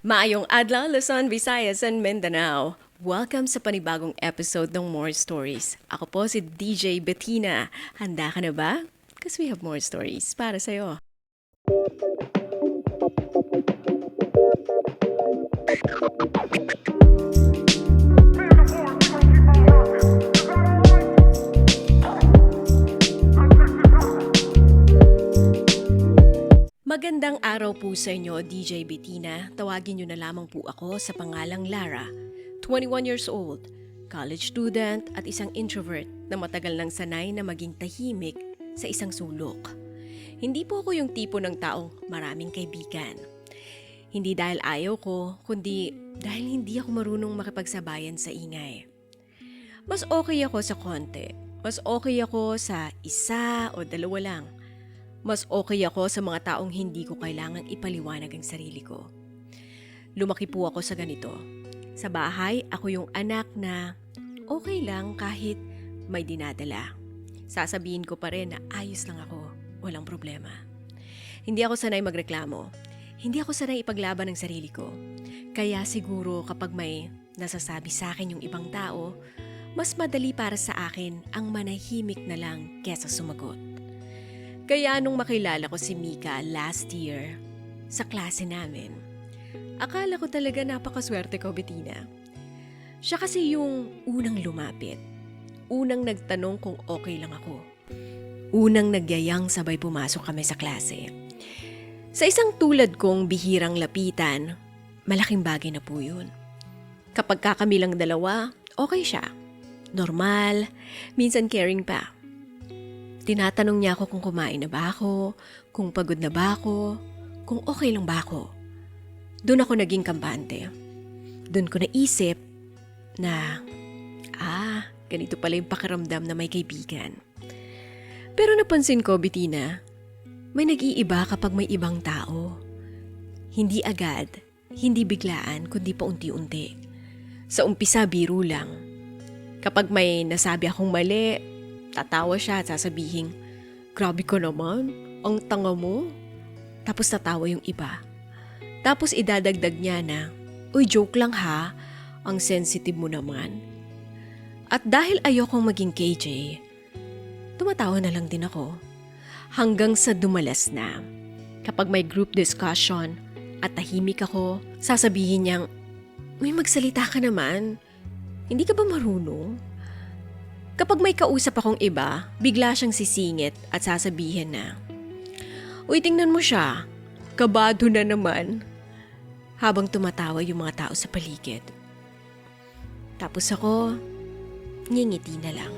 Maayong adlaw, Luzon, Visayas, and Mindanao. Welcome sa panibagong episode ng More Stories. Ako po si DJ Bettina. Handa ka na ba? Because we have more stories para sa'yo. Magandang araw po sa inyo, DJ Bettina. Tawagin niyo na lamang po ako sa pangalang Lara, 21 years old, college student at isang introvert na matagal nang sanay na maging tahimik sa isang sulok. Hindi po ako yung tipo ng taong maraming kaibigan. Hindi dahil ayaw ko, kundi dahil hindi ako marunong makipagsabayan sa ingay. Mas okay ako sa konti. Mas okay ako sa isa o dalawa lang. Mas okay ako sa mga taong hindi ko kailangang ipaliwanag ang sarili ko. Lumaki po ako sa ganito. Sa bahay, ako yung anak na okay lang kahit may dinadala. Sasabihin ko pa rin na ayos lang ako, walang problema. Hindi ako sanay magreklamo. Hindi ako sanay ipaglaban ang sarili ko. Kaya siguro kapag may nasasabi sa akin yung ibang tao, mas madali para sa akin ang manahimik na lang kesa sumagot. Kaya nung makilala ko si Mika last year, sa klase namin, akala ko talaga napakaswerte ko, Bettina. Siya kasi yung unang lumapit, unang nagtanong kung okay lang ako, unang nagyayang sabay pumasok kami sa klase. Sa isang tulad kong bihirang lapitan, malaking bagay na po yun. Kapag kami lang dalawa, okay siya. Normal, minsan caring pa. Tinatanong niya ako kung kumain na ba ako, kung pagod na ba ako, kung okay lang ba ako. Doon ako naging kampante. Doon ko naisip na, ganito pala yung pakiramdam na may kaibigan. Pero napansin ko, Bettina, may nag-iiba kapag may ibang tao. Hindi agad, hindi biglaan, kundi paunti-unti. Sa umpisa, biro lang. Kapag may nasabi akong mali, tatawa siya at sasabihin, grabe ka naman, ang tanga mo. Tapos tatawa yung iba. Tapos idadagdag niya na, uy, joke lang ha, ang sensitive mo naman. At dahil ayokong maging KJ, tumatawa na lang din ako. Hanggang sa dumalas na. Kapag may group discussion at tahimik ako, sasabihin niyang, uy, magsalita ka naman. Hindi ka ba marunong? Kapag may kausap akong iba, bigla siyang sisingit at sasabihin na, uy, tingnan mo siya, kabado na naman. Habang tumatawa yung mga tao sa paligid. Tapos ako, ngingiti na lang.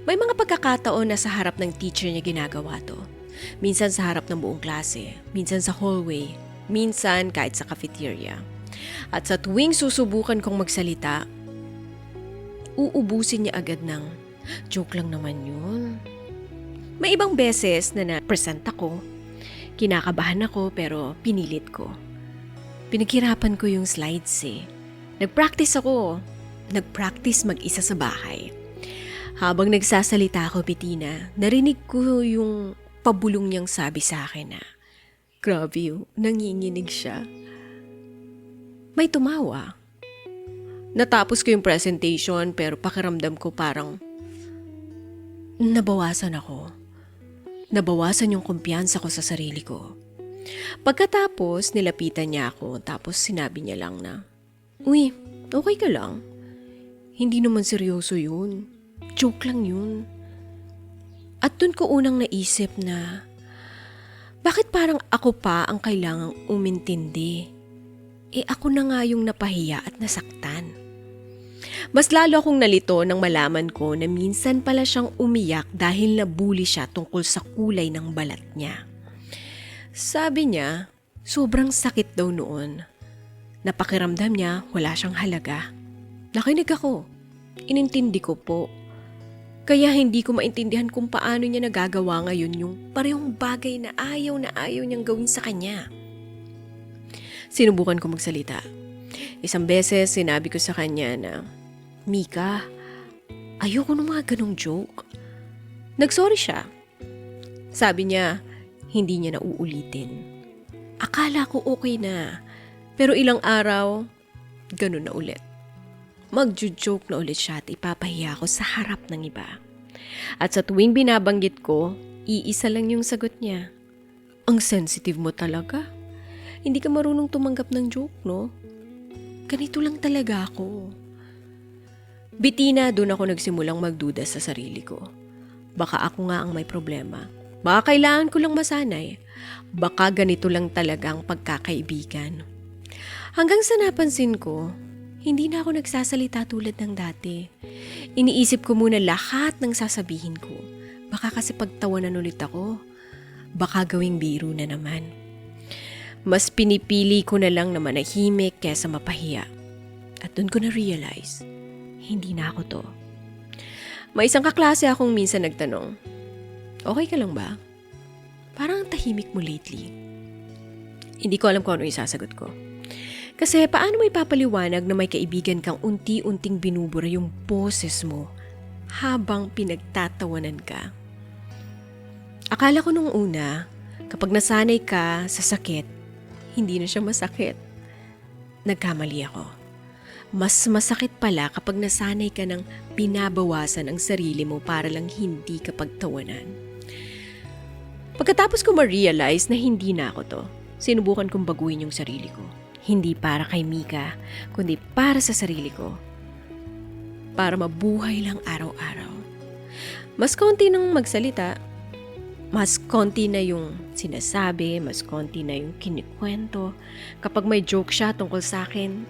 May mga pagkakataon na sa harap ng teacher niya ginagawa to. Minsan sa harap ng buong klase, minsan sa hallway, minsan kahit sa cafeteria. At sa tuwing susubukan kong magsalita, uubusin niya agad ng, joke lang naman yun. May ibang beses na na-present ako. Kinakabahan ako pero pinilit ko. Pinaghirapan ko yung slides eh. Nagpractice ako. Nagpractice mag-isa sa bahay. Habang nagsasalita ako, Bettina, narinig ko yung pabulong niyang sabi sa akin na, grabe yun, nanginginig siya. May tumawa. Natapos ko yung presentation pero pakiramdam ko parang nabawasan ako. Nabawasan yung kumpiyansa ko sa sarili ko. Pagkatapos, nilapitan niya ako tapos sinabi niya lang na, uy, okay ka lang? Hindi naman seryoso yun. Joke lang yun. At dun ko unang naisip na, bakit parang ako pa ang kailangang umintindi? Ako na nga yung napahiya at nasaktan. Mas lalo akong nalito nang malaman ko na minsan pala siyang umiyak dahil nabuli siya tungkol sa kulay ng balat niya. Sabi niya, sobrang sakit daw noon. Napakiramdam niya wala siyang halaga. Nakinig ako. Inintindi ko po. Kaya hindi ko maintindihan kung paano niya nagagawa ngayon yung parehong bagay na ayaw niyang gawin sa kanya. Sinubukan ko magsalita. Isang beses sinabi ko sa kanya na, Mika, ayoko ng mga ganong joke. Nagsorry siya. Sabi niya, hindi niya na uulitin. Akala ko okay na. Pero ilang araw, ganun na ulit. Magjo-joke na ulit siya at ipapahiya ako sa harap ng iba. At sa tuwing binabanggit ko, iisa lang yung sagot niya. Ang sensitive mo talaga. Hindi ka marunong tumanggap ng joke, no? Ganito lang talaga ako. Bitina, doon ako nagsimulang magduda sa sarili ko. Baka ako nga ang may problema. Baka kailangan ko lang masanay. Baka ganito lang talaga ang pagkakaibigan. Hanggang sa napansin ko, hindi na ako nagsasalita tulad ng dati. Iniisip ko muna lahat ng sasabihin ko. Baka kasi pagtawanan ulit ako. Baka gawing biro na naman. Mas pinipili ko na lang na manahimik kesa mapahiya. At doon ko na-realize, hindi na ako to. May isang kaklase akong minsan nagtanong, okay ka lang ba? Parang tahimik mo lately. Hindi ko alam kung ano isasagot ko. Kasi paano may papaliwanag na may kaibigan kang unti-unting binubura yung boses mo habang pinagtatawanan ka? Akala ko nung una, kapag nasanay ka sa sakit, hindi na siya masakit. Nagkamali ako. Mas masakit pala kapag nasanay ka ng binabawasan ang sarili mo para lang hindi ka pagtawanan. Pagkatapos ko ma-realize na hindi na ako to, sinubukan kong baguhin yung sarili ko. Hindi para kay Mika, kundi para sa sarili ko. Para mabuhay lang araw-araw. Mas konti nang magsalita, mas konti na yung sinasabi, mas konti na yung kinikwento. Kapag may joke siya tungkol sa akin,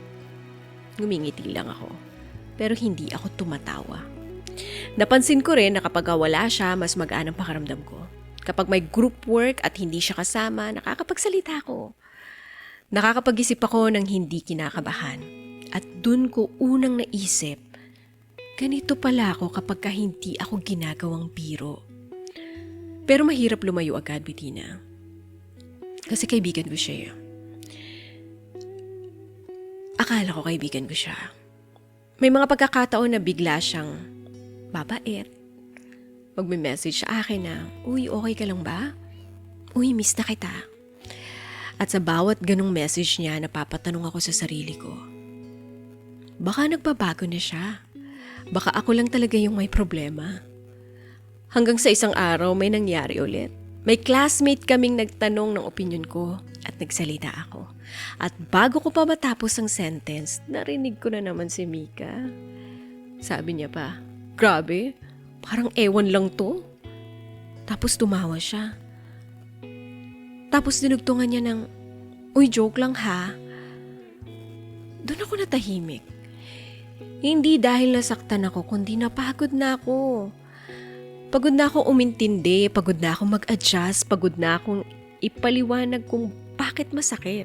ngumingiti lang ako. Pero hindi ako tumatawa. Napansin ko rin na kapag wala siya, mas magaan ang pakiramdam ko. Kapag may group work at hindi siya kasama, nakakapagsalita ako. Nakakapag-isip ako ng hindi kinakabahan. At dun ko unang naisip, ganito pala ako kapag hindi ako ginagawang biro. Pero mahirap lumayo agad, Bitina. Kasi kaibigan ko siya. Akala ko kaibigan ko siya. May mga pagkakataon na bigla siyang babait. Magme-message sa akin na, uy, okay ka lang ba? Uy, miss na kita. At sa bawat ganong message niya, napapatanong ako sa sarili ko. Baka nagbabago na siya. Baka ako lang talaga yung may problema. Hanggang sa isang araw, may nangyari ulit. May classmate kaming nagtanong ng opinion ko at nagsalita ako. At bago ko pa matapos ang sentence, narinig ko na naman si Mika. Sabi niya pa, grabe, parang ewan lang to. Tapos tumawa siya. Tapos dinugtungan niya ng, uy, joke lang ha. Doon ako natahimik. Hindi dahil nasaktan ako, kundi napagod na ako. Pagod na akong umintindi, pagod na akong mag-adjust, pagod na akong ipaliwanag kung bakit masakit.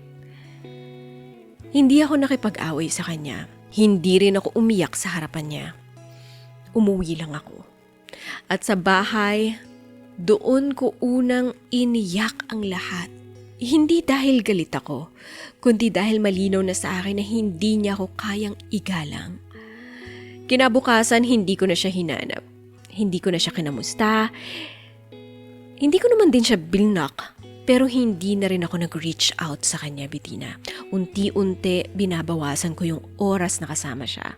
Hindi ako nakipag-away sa kanya. Hindi rin ako umiyak sa harapan niya. Umuwi lang ako. At sa bahay, doon ko unang iniyak ang lahat. Hindi dahil galit ako, kundi dahil malinaw na sa akin na hindi niya ako kayang igalang. Kinabukasan, hindi ko na siya hinanap. Hindi ko na siya kinamusta. Hindi ko naman din siya bilnak. Pero hindi na rin ako nag-reach out sa kanya, Bitina. Unti-unti, binabawasan ko yung oras na kasama siya.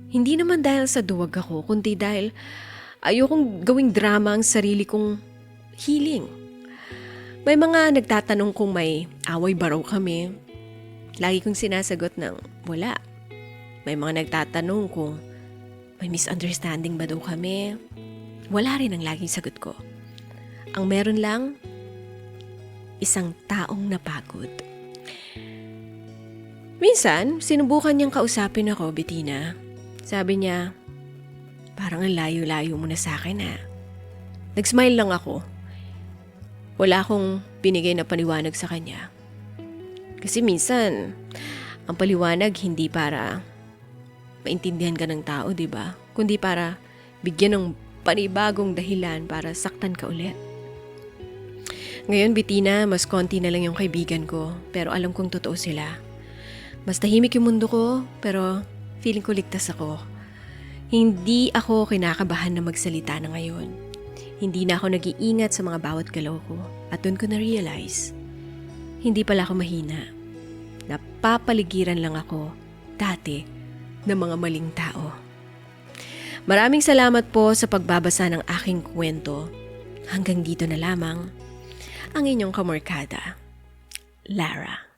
Hindi naman dahil sa duwag ako, kundi dahil ayokong gawing drama ang sarili kong healing. May mga nagtatanong kung may away ba raw kami. Lagi kong sinasagot ng wala. May mga nagtatanong kung may misunderstanding ba daw kami. Wala rin ang laging sagot ko. Ang meron lang, isang taong napagod. Minsan, sinubukan niyang kausapin ako, Bitina. Sabi niya, parang ang layo-layo mo na sa akin ha. Nag-smile lang ako. Wala akong binigay na paliwanag sa kanya. Kasi minsan, ang paliwanag hindi para maintindihan ka ng tao, di ba? Kundi para bigyan ng panibagong dahilan para saktan ka ulit. Ngayon, Bitina, mas konti na lang yung kaibigan ko, pero alam kong totoo sila. Mas tahimik yung mundo ko, pero feeling ko ligtas ako. Hindi ako kinakabahan na magsalita na ngayon. Hindi na ako nag-iingat sa mga bawat galaw ko. At doon ko na-realize, hindi pala ako mahina. napapaligiran lang ako dati ng mga maling tao. Maraming salamat po sa pagbabasa ng aking kwento. Hanggang dito na lamang ang inyong kamorkada, Lara.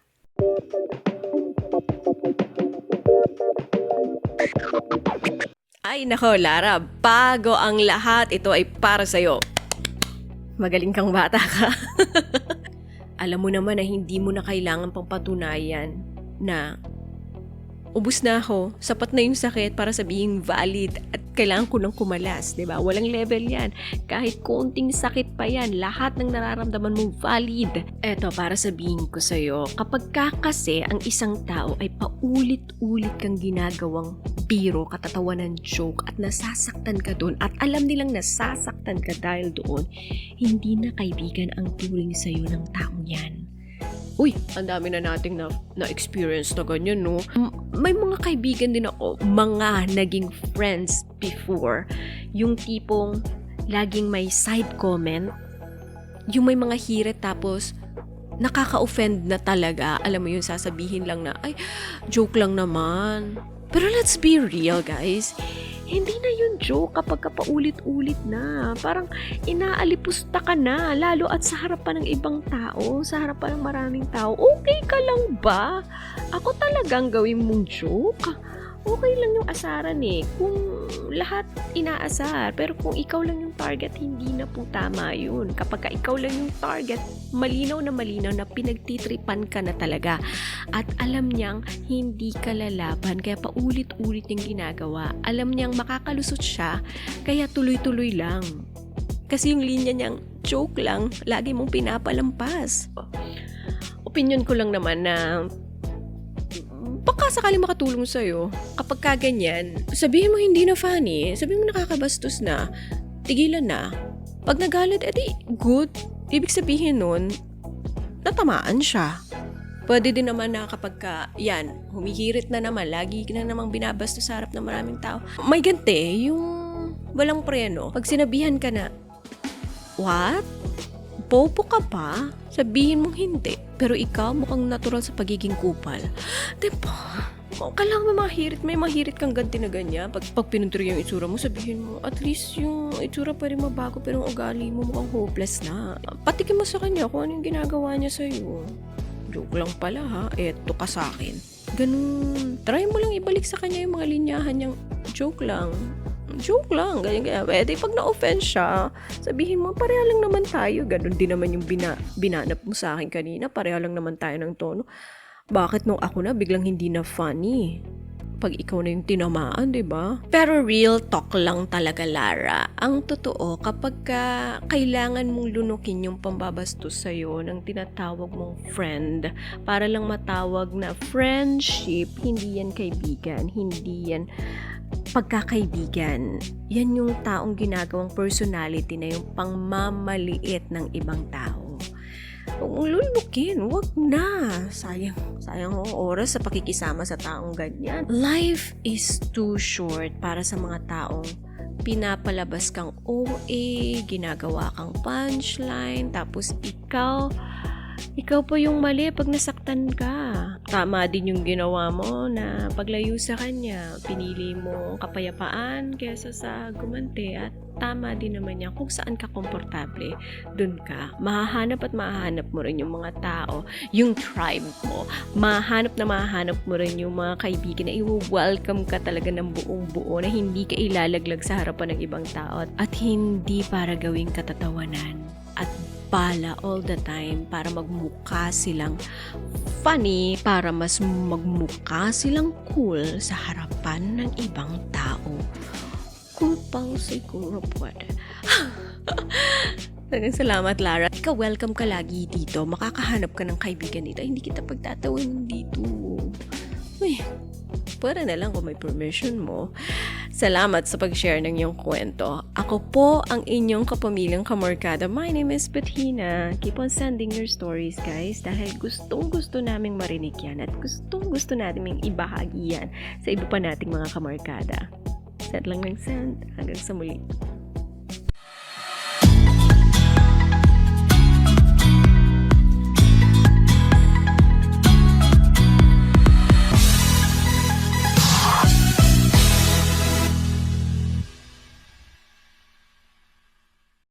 Ay nako Lara, bago ang lahat, ito ay para sa'yo. Magaling kang bata ka. Alam mo naman na hindi mo na kailangan pang patunayan na ubus na ako, sapat na yung sakit para sabihing valid at kailangan ko nang kumalas, di ba? Walang level yan. Kahit konting sakit pa yan, lahat ng nararamdaman mo valid. Eto, para sabihin ko sa'yo, kapag kasi ang isang tao ay paulit-ulit kang ginagawang biro, katatawanan, joke, at nasasaktan ka doon, at alam nilang nasasaktan ka dahil doon, hindi na kaibigan ang turing sa'yo ng taong yan. Uy, ang dami na nating na-experience na ganyan, no? May mga kaibigan din ako, mga naging friends before. Yung tipong laging may side comment. Yung may mga hirit tapos nakaka-offend na talaga. Alam mo yun, sasabihin lang na, ay, joke lang naman. Pero let's be real, guys. Hindi na yun joke kapag paulit-ulit na. Parang inaalipusta ka na, lalo at sa harapan ng ibang tao, sa harapan ng maraming tao. Okay ka lang ba? Ako talagang gawin mong joke? Okay lang yung asaran eh. Kung lahat inaasar, pero kung ikaw lang yung target, hindi na po tama yun. Kapag ikaw lang yung target, malinaw na pinagtitripan ka na talaga. At alam niyang hindi ka lalaban, kaya paulit-ulit yung ginagawa. Alam niyang makakalusot siya, kaya tuloy-tuloy lang. Kasi yung linya niyang joke lang, lagi mong pinapalampas. Opinion ko lang naman na baka sakali makatulong sa'yo. Kapag kaganyan, sabihin mo hindi na funny, sabihin mo nakakabastos na, tigilan na. Pag nagalit, edi good. Ibig sabihin nun, natamaan siya. Pwede din naman na kapag yan, humihirit na naman, lagi na namang binabastos sa harap ng maraming tao. May ganti, yung walang preno. Pag sinabihan ka na, what? Bobo ka pa? Sabihin mong hindi. Pero ikaw mukhang natural sa pagiging kupal. Diba? Kailangan may mahirit kang ganti na ganyan. Pag pinuntuloy yung itsura mo, sabihin mo, at least yung itsura pwede mabago pero yung ugali mo mukhang hopeless na. Patikin mo sa kanya kung ano yung ginagawa niya sa'yo. Joke lang pala ha, eto ka sa akin. Ganun. Try mo lang ibalik sa kanya yung mga linyahan niyang joke lang, ganyan. Pwede pag na-offend siya, sabihin mo, pareha lang naman tayo. Ganun din naman yung binanap mo sa akin kanina. Pareha lang naman tayo ng tono. Bakit nung ako na, biglang hindi na funny? Pag ikaw na yung tinamaan, diba? Pero real talk lang talaga, Lara. Ang totoo, kapag kailangan mong lunukin yung pambabastos sa'yo ng tinatawag mong friend, para lang matawag na friendship, hindi yan kaibigan, hindi yan pagkakaibigan. Yan yung taong ginagawang personality na yung pangmamaliit ng ibang tao. Kung lulukin, wag na. Sayang ang oras sa pakikisama sa taong ganyan. Life is too short para sa mga taong pinapalabas kang OA, ginagawa kang punchline, tapos ikaw pa yung mali pag nasaktan ka. Tama din yung ginawa mo na paglayo sa kanya, pinili mo kapayapaan kaysa sa gumante, at tama din naman yan kung saan ka komportable, dun ka. Mahahanap mo rin yung mga tao, yung tribe mo. Mahanap mo rin yung mga kaibigan na i-welcome ka talaga ng buong buo, na hindi ka ilalaglag sa harapan ng ibang tao at hindi para gawing katatawanan at bala all the time para magmukha silang funny, para mas magmukha silang cool sa harapan ng ibang tao. Cool pang siguro pwede. Talagang salamat, Lara. Ikaw, welcome ka lagi dito. Makakahanap ka ng kaibigan dito. Hindi kita pagtatawan dito. Uy, pwede na lang kung may permission mo. Salamat sa pag-share ng iyong kwento. Ako po ang inyong kapamilyang kamorkada. My name is Bettina. Keep on sending your stories, guys, dahil gustong-gusto naming marinig yan at gustong-gusto nating ibahagi yan sa iba pa nating mga kamorkada. Send lang ng send. Hanggang sa muli.